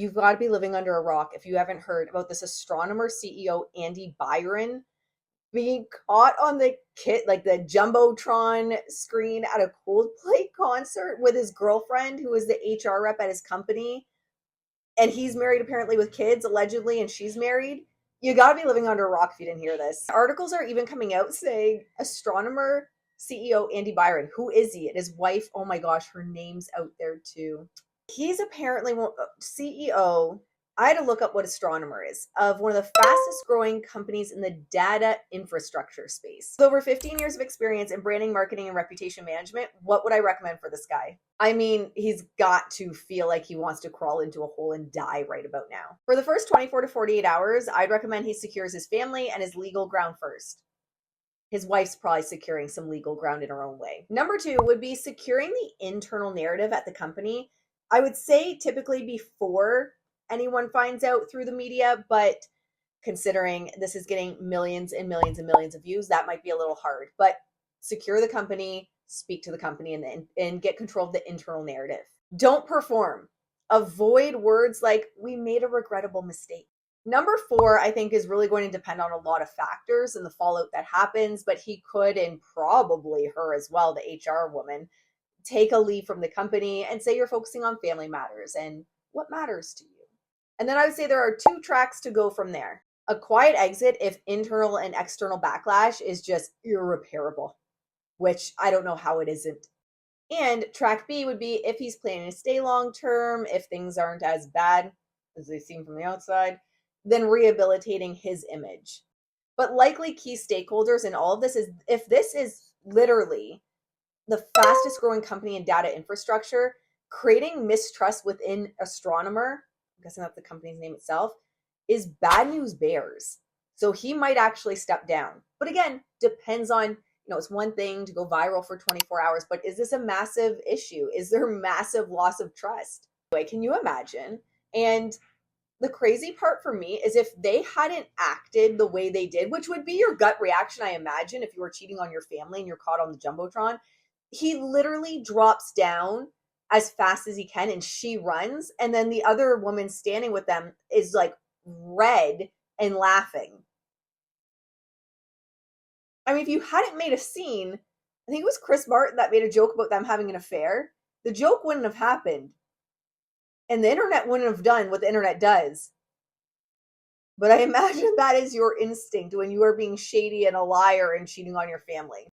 You've got to be living under a rock if you haven't heard about this Astronomer CEO, Andy Byron, being caught on the like the Jumbotron screen at a Coldplay concert with his girlfriend, who is the HR rep at his company. And he's married apparently with kids, allegedly, and she's married. You got to be living under a rock if you didn't hear this. Articles are even coming out saying Astronomer CEO Andy Byron. Who is he? And his wife, oh my gosh, her name's out there too. He's apparently CEO. I had to look up what Astronomer is, of one of the fastest growing companies in the data infrastructure space. With over 15 years of experience in branding, marketing, and reputation management, what would I recommend for this guy? I mean, he's got to feel like he wants to crawl into a hole and die right about now. For the first 24 to 48 hours, I'd recommend he secures his family and his legal ground first. His wife's probably securing some legal ground in her own way. Number 2 would be securing the internal narrative at the company. I would say typically before anyone finds out through the media, but considering this is getting millions and millions and millions of views, that might be a little hard. But secure the company, speak to the company, and get control of the internal narrative. Don't perform. Avoid words like, we made a regrettable mistake. Number 4, I think, is really going to depend on a lot of factors and the fallout that happens, but he could, and probably her as well, the HR woman, take a leave from the company and say you're focusing on family matters and what matters to you. And then I would say there are 2 tracks to go from there. A quiet exit if internal and external backlash is just irreparable, which I don't know how it isn't. And track B would be if he's planning to stay long term, if things aren't as bad as they seem from the outside, then rehabilitating his image. But likely key stakeholders in all of this is, if this is literally the fastest growing company in data infrastructure, creating mistrust within Astronomer, I'm guessing that's the company's name itself, is bad news bears. So he might actually step down. But again, depends on, it's one thing to go viral for 24 hours, but is this a massive issue? Is there massive loss of trust? Anyway, can you imagine? And the crazy part for me is if they hadn't acted the way they did, which would be your gut reaction, I imagine, if you were cheating on your family and you're caught on the Jumbotron, he literally drops down as fast as he can and she runs. And then the other woman standing with them is like red and laughing. I mean, if you hadn't made a scene, I think it was Chris Martin that made a joke about them having an affair. The joke wouldn't have happened. And the internet wouldn't have done what the internet does. But I imagine that is your instinct when you are being shady and a liar and cheating on your family.